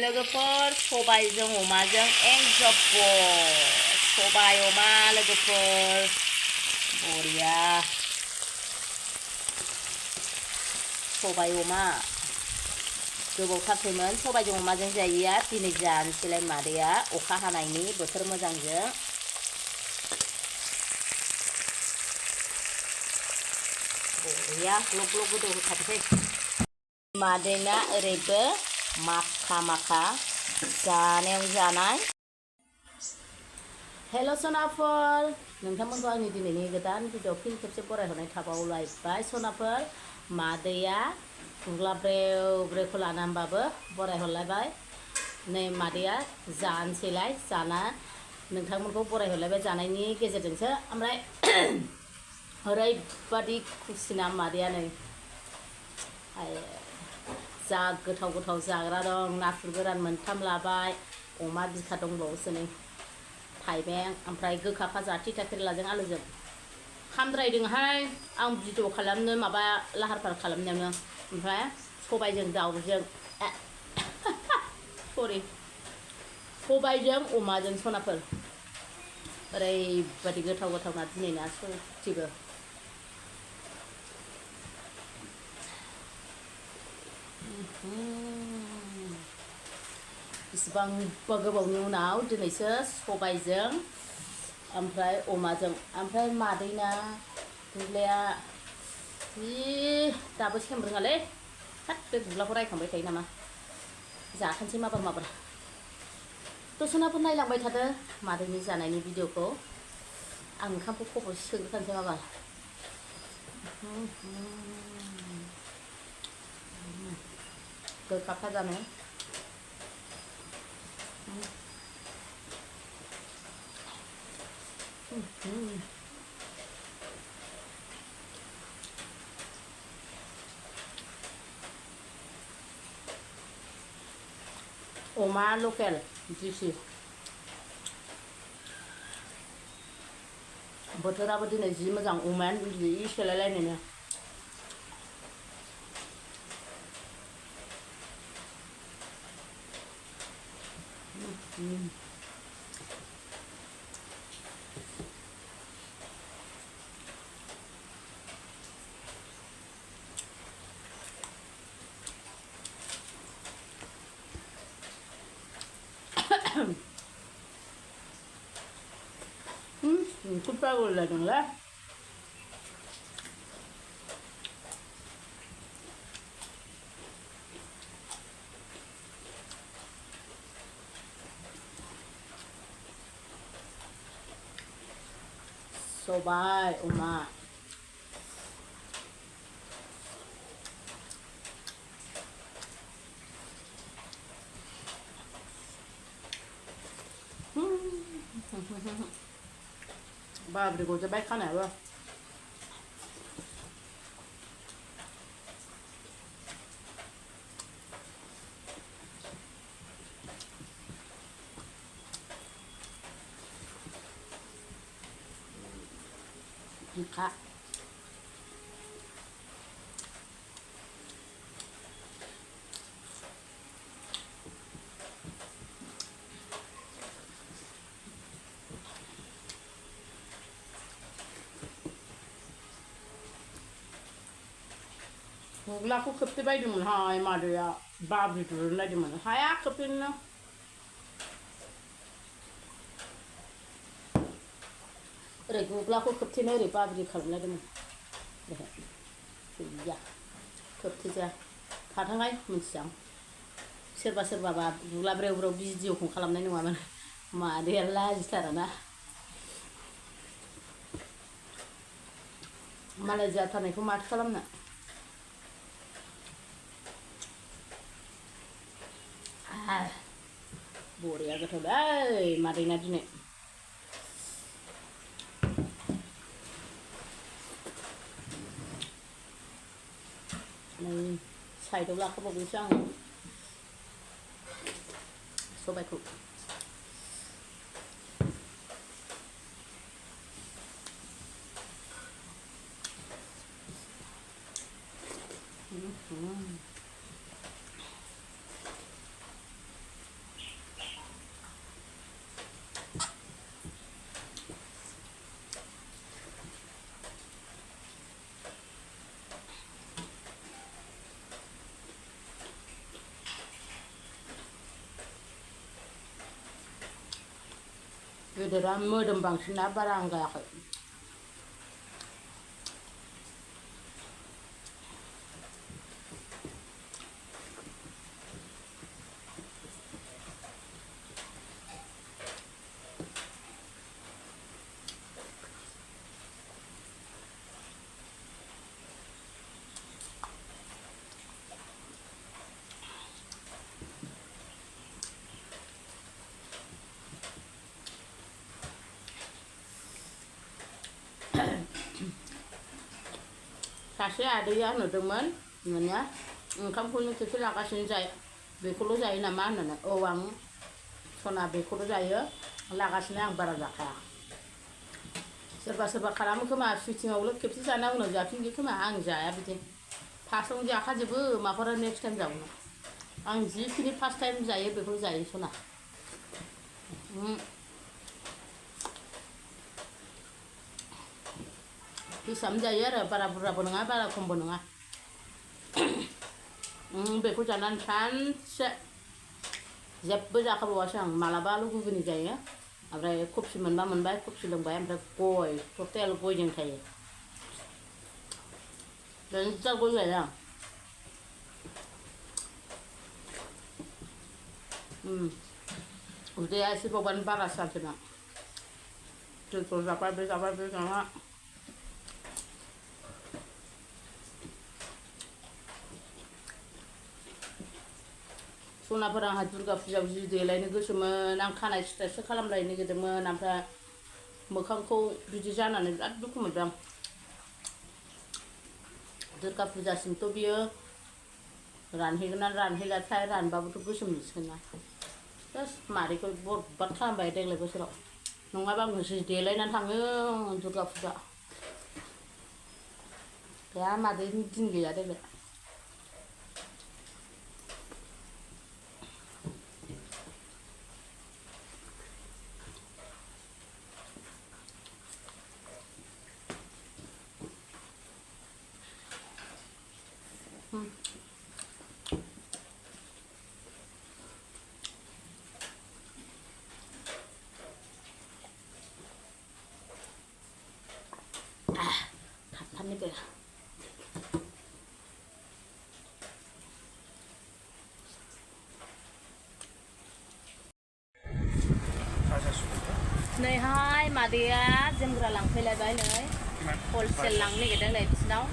लोगोफोर सबायजों अमाजों एंजब्बर सबाय अमा लोगोफोर बरिया सबाय अमा गोबावथारसैमोन सबायजों अमाजों जायैया दिनै जानोसैलाय मादैया अखा हानायनि बोथोर मोजांजों बरिया ग्लब ग्लब गोदौ होखाथोसै मादैना ओरैबो माखा माखा जानायाव जानाय हेल' सनाफोर नोंथांमोनखौ आंनि दिनैनि गोदान भिडिअ फिन खेबसे बरायहरनाय थाबावलायबाय सनाफोर मादैया गुग्लाब्रेव ब्रेवखौ लाना होनबाबो बरायहरलायबाय नै मादैया जानोसैलाय जाना नोंथांमोनखौ बरायहरलायबाय जानायनि गेजेरजोंसो ओमफ्राय ओरैबादि खुसिना मादैया नै जा गोथाव गोथाव जाग्रा दं नाथुर गोरान मोनथाम लाबाय अमा बिखा दंबावोसो नै थाइबें ओमफ्राय गोखा फाजा थिथा केरेलाजों आलुजों हामद्रायदोंहाय आं भिडिअ खालामनो माबा लाहार फाहार खालामनायावनो ओमफ्राय सबायजों दाउजों सरि सबायजों अमाजों सनाफोर ओरैबादि गोथाव गोथावना दिनैना सयथिबो बेसेबांबा गोबावनि उनाव दिनैसो सबायजों ओमफ्राय अमाजों ओमफ्राय मादैना गुग्लाया जि दाबो सेमरोङालै हाथ बे गुग्लाखौ रायखांबाय थायो नामा जाखानोसै माबार माबार दसनाफोर नायलांबाय थादो मादैनि जानायनि भिडिअखौ आं ओंखामखौ खब'से सोंग्रोखानोसै माबार गोखा फाजानो अमा लकेल दिसि बोथोराबो दिनै जि मोजां अमायानो जि सेलायलायनायनो kwbtelayw Sobai अमा बाब्रे गजोब्बाय खानायाबो बिखा गुग्लाखौ खोबते बायदोंमोनहाय मादैया बाब्रे दुरुनलायदोंमोन हाया खोबतेनो ओरै गुग्लाखौ खोबतेनो ओरै बाब्रे खालामलायदोंमोन गैया खोबतेजाया थाथोंहाय मिथिया सोरबा सोरबाबा गुग्ला ब्रेव ब्रेव भिडिअखौ खालामनाय नङामोन मादैया लाजिथाराना मालाय जाथारनायखौ माथो खालामनो बरिया गोथाव दै मादैना दिनै नै साइडआव लाखाबावगोनसो आङो सबायखौ बेदरा मोदोम बांसिना बारा आं गायाखै सासे आदैया नुदोंमोन माने ओंखामखौनो खेबसे लागासिनो जायो बेखौल' जायो नामा होननानै औ आं सना बेखौल' जायो लागासिनो आं बारा जाखाया सोरबा सोरबा खालामो खोमा सुइथिंआवल' खेबसे जाना उनाव जाफिनगोन खोमा आं जाया बिदि फार्स्टआवनो जाखाजोबो माबाफोरा नेक्स्ट टाइम जागोन आं जिखिनि फार्स्ट टाइम जायो बेखौ जायो सना हिसाब जायो आरो बारा बुरजाबो नङा बारा खमबो नङा बेखौ जानानै सानसे जेबो जाखाबावासै आं मालाबाल' गुबुननि जायो ओमफ्राय कफि मोनबा मोनबाय कफि लोंबाय ओमफ्राय गय टटेल गयजों थायो बेनिफ्राय गय जाया उदैया एसे बावबानो बारासो जानोसै ना दैखौ जाबाय बे जाबाय बे जाना सनाफोर आंहा दुर्गा फुजायाव जि देलायनो गोसोमोन आं खानाय स्ट्रेटसो खालामलायनो नागिरदोंमोन ओमफ्राय मोखांखौ बिदि जानानै बिराद दुखु मोनदों दुर्गा फुजासिमथ' बियो रानहैगोन ना रानहैलाथाय रानबाबोथ' गोसोम नुसिगोन ना जास्ट मादैखौ बरबाद खालामबाय देग्लाय बोसोराव नङाबा आं जि देलायनानै थाङो दुर्गा फुजा गैया मादैनि दिन गैया देग्लाय थाबथानो नागिरा नैहाय मादैया जोमग्रा लांफैलायबाय नै हलसेल लांनो नागिरदों नै बिसिनाव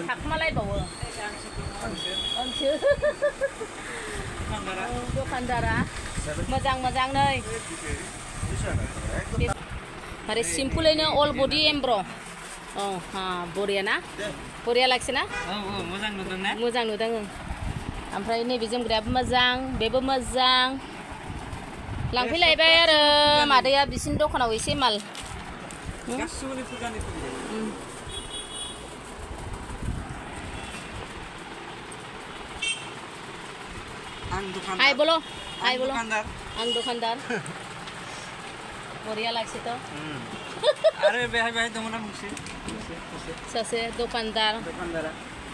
थाखुमालायबावो दखानदारा मोजां मोजां नै आरो सिम्पोलैनो अल बडि एमब्र बरिया ना बरिया लागसै ना मोजां नुदों ना मोजां नुदों ओमफ्राय नैबे जोमग्रायाबो मोजां बेबो मोजां लांफैलायबाय आरो मादैया बिसिनि दखानाव एसे माल हाय बोलो आं दुकानदार बरिया लागसै तो आरो बेहाय बेहाय दङ ना मोनसे सासे दखानदार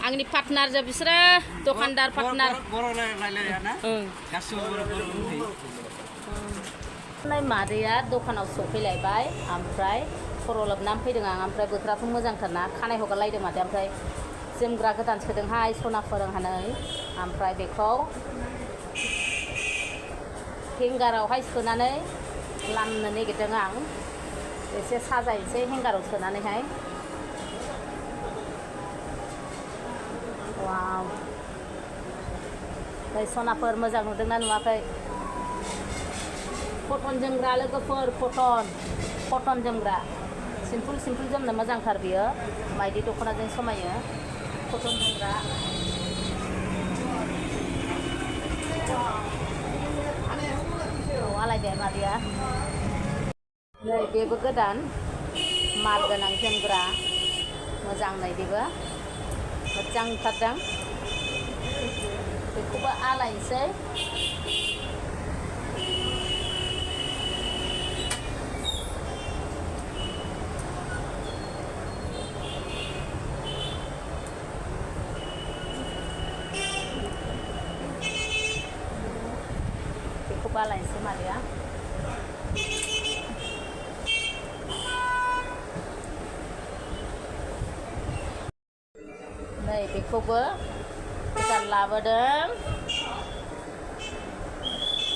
आंनि पार्टनार जो बिसोरो दखानदार पार्टनार बर' रायलाया ना गासिबो बर' मादैया दखानाव सफैलायबाय ओमफ्राय खर' लोबनानै फैदों आं ओमफ्राय बोथोराथ' मोजांथारना खानाय हगारलायदों मादै ओमफ्राय जोमग्रा गोदान सोदोंहाय सना फोरोंहानै ओमफ्राय बेखौ हेंगारावहाय सोनानै लामनो नागिरदों आं एसे साजायनोसै हेंगाराव सोनानैहाय वाव ओमफ्राय सनाफोर मोजां नुदोंना नुवाखै कटन जोमग्रा लोगोफोर कटन जोमग्रा सिम्पोल जोमनो मोजांथार बियो माइदि दख'नाजों समायो कटन जोमग्रा आलायबाय मादैया नै बेबो गोदान मार गोनां जोमग्रा मोजां नै बेबो मोजां ओंखारदों बेखौबो आलायनोसै बेखौबो आलायनोसै मादैया बेखौबो गोदान लाबोदों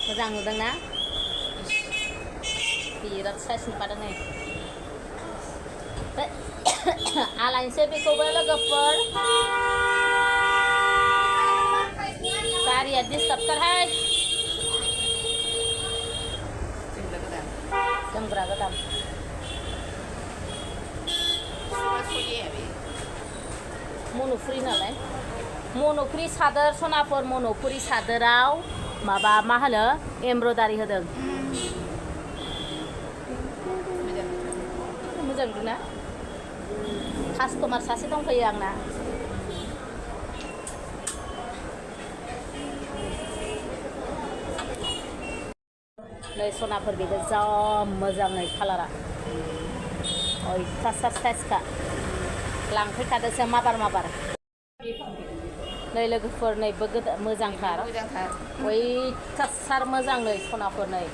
मोजां नुदोंना बिराद साइज नुखादों नै आलायनोसै बेखौबो लोगोफोर गारिया डिस्टार्बथारहाय जोमग्रा गोदान मन'फ्रि नालाय मन'फ्रि सादोर सनापुर मन'फ्रि सादोराव माबा मा होनो एमब्रयदारि होदों मोजां नुदोंना कास्टमार सासे दंफैयो आंना नै सनाफोर बेबो जा मोजाङै कालारा अयथासार साइजखा लांफैखादोसो माबार नै लोगोफोर नैबो मोजांथार अयथासार मोजां नै सनाफोर नै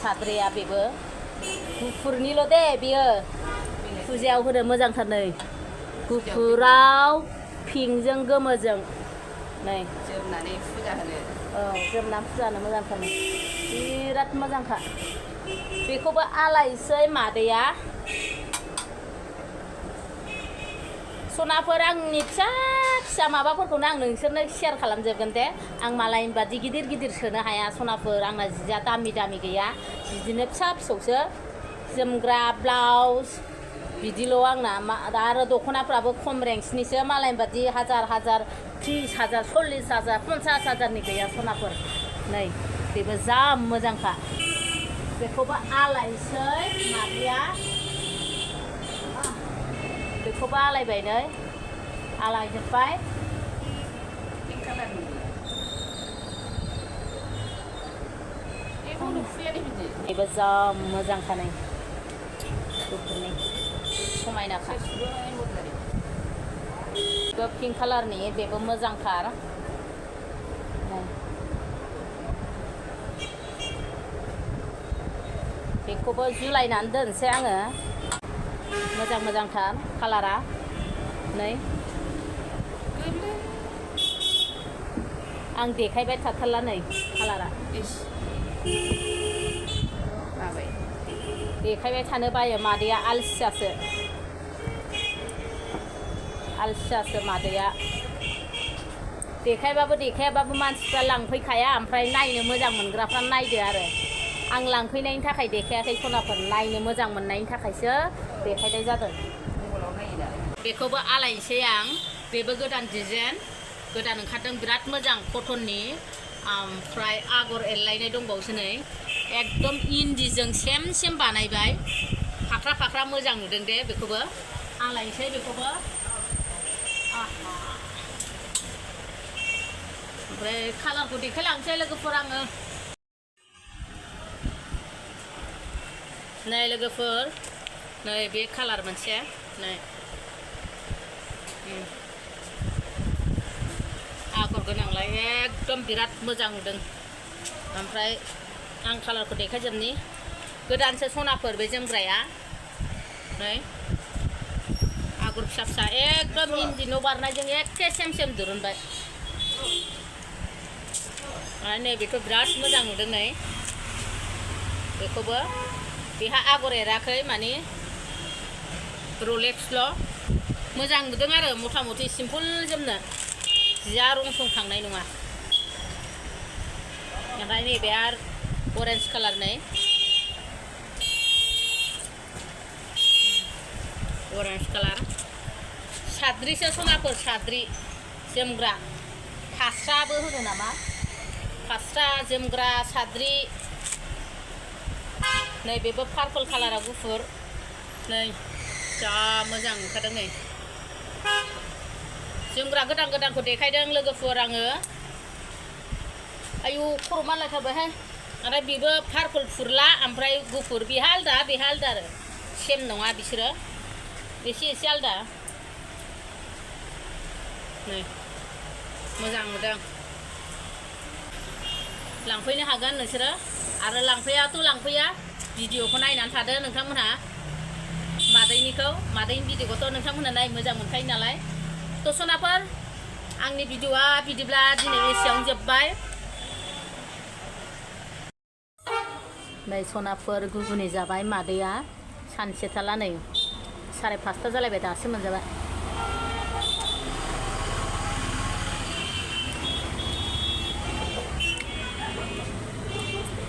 साद्रिया बेबो गुफुरनिल' दे बेयो फुजायाव होनो मोजांथार नै गुफुराव पिंकजों गोमोजों नै जोमनानै फुजा होनो जोमनानै फुजा होनो मोजांथार नै बिराद मोजांखा बेखौबो आलायसै मादैया सनाफोर आंनि फिसा फिसा माबाफोरखौनो आं नोंसोरनो शेयार खालामजोबगोन दे आं मालायनि बादि गिदिर गिदिर सोनो हाया सनाफोर आंना जिया दामि दामि गैया बिदिनो फिसा फिसौसो जोमग्रा ब्लाउस बिदिल' आंना आरो दख'नाफ्राबो खम रेन्जनिसो मालायनि बादि हाजार 30,000 40,000 50,000नि गैया सनाफोर नै बेबो जा मोजांखा बेखौबो आलायसै मादैया बेखौबो आलायबाय नै आलायजोब्बाय बेबो जा मोजांखा नै गुफुरनि समायनाखा बेबो पिंक कालारनि बेबो मोजांथार बेखौबो जुलायनानै दोनसै आङो मोजांथार कालारा नै आं देखायबाय थाथारला नै कालारा देखायबाय थानो बायो मादैया आलसियासो मादैया देखायाबाबो मानसिफ्रा लांफैखाया ओमफ्राय नायनो मोजां मोनग्राफ्रा नायदो आरो आं लांफैनायनि थाखाय देखायाखै सनाफोर नायनो मोजां मोननायनि थाखायसो देखायनाय जादों बेखौबो आलायनोसै आं बेबो गोदान डिजाइन गोदान ओंखारदों बिराद मोजां कटननि ओमफ्राय आगर एरलायनाय दंबावोसो नै एकदम इन्दिजों सेम बानायबाय फाख्रा मोजां नुदों दे बेखौबो आलायनोसै बेखौबो ओमफ्राय कालारखौ देखायलांसै लोगोफोर आङो नै लोगोफोर नै बे कालार मोनसे नै आगर गोनांलाय एकदम बिराद मोजां नुदों ओमफ्राय आं कालारखौ देखायजोबनि गोदानसो सनाफोर बे जोमग्राया नै आगर फिसा एकदम इन्दिनो बारनायजों एखे सेम दिरुनबाय नै बेखौ बिराद मोजां नुदों नै बेखौबो बेहा आगर एराखै माने रलेक्सल' मोजां नुदों आरो मथा मथि सिम्पोल जोमनो जिया रं थांनाय नङा ओमफ्राय नैबे आरो अरेन्ज कालार नै अरेन्ज कालार साद्रिसो सनाफोर साद्रि जोमग्रा फास्राबो होनो नामा फास्रा जोमग्रा साद्रि नै बेबो पार्पल कालारा गुफुर नै जा मोजां ओंखारदों नै जोमग्रा गोदानखौ देखायदों लोगोफोर आङो आयु खर' मानलायथारबायहाय आरो बेबो पार्पल फुरला ओमफ्राय गुफुर बेहा आलदा आरो सेम नङा बिसोरो एसे आलदा नै मोजां नुदों लांफैनो हागोन नोंसोरो आरो लांफैया भिडिअखौ नायनानै थादो नोंथांमोनहा मादैनि भिडिअखौथ' नोंथांमोनहा नाय मोजां मोनखायो नालाय थ' सनाफोर आंनि भिडिअआ बिदिब्ला दिनै एसेयावनो जोब्बाय नै सनाफोर गुगुनि जाबाय मादैया सानसे थाला नै 5:30 जालायबाय दासो मोनजाबाय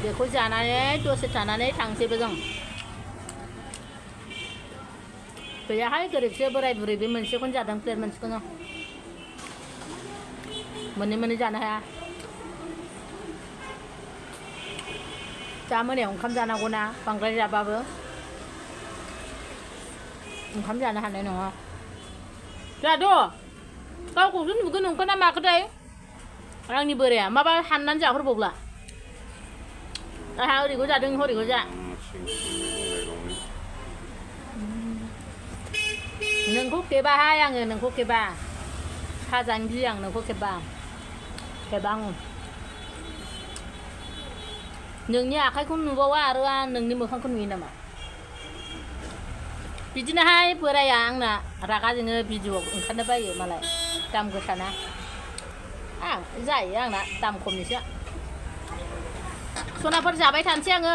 बेखौ जानानै दसे थानानै थांसैबो जों गैयाहाय गोरिबसो बोराय बुरै बे मोनसेखौनो जादों प्लेट मोनसेखौनो मोननै जानो हाया दा मोनायाव ओंखाम जानांगौना बांद्राय जाबाबो ओंखाम जानो हानाय नङा जाद' गावखौसो नुगोन नंखाना माखोथाय आंनि बोराया माबा हाननानै जाहरबावला आहा ओरैखौ जादों हरैखौ जा नोंखौ खेबाहाय आङो नोंखौ खेबा साजानो गियो आं नोंखौ खेबा आङो नोंनि आखाइखौ नुबावा आरो आं नोंनि मोखांखौ नुयो नामा बिदिनोहाय बोराया आंना रागा जोङो भिडिअ'आव ओंखारनो बायो मालाय दाम गोसाना जायो आंना दाम खमनिसो सनाफोर जाबाय थानोसै आङो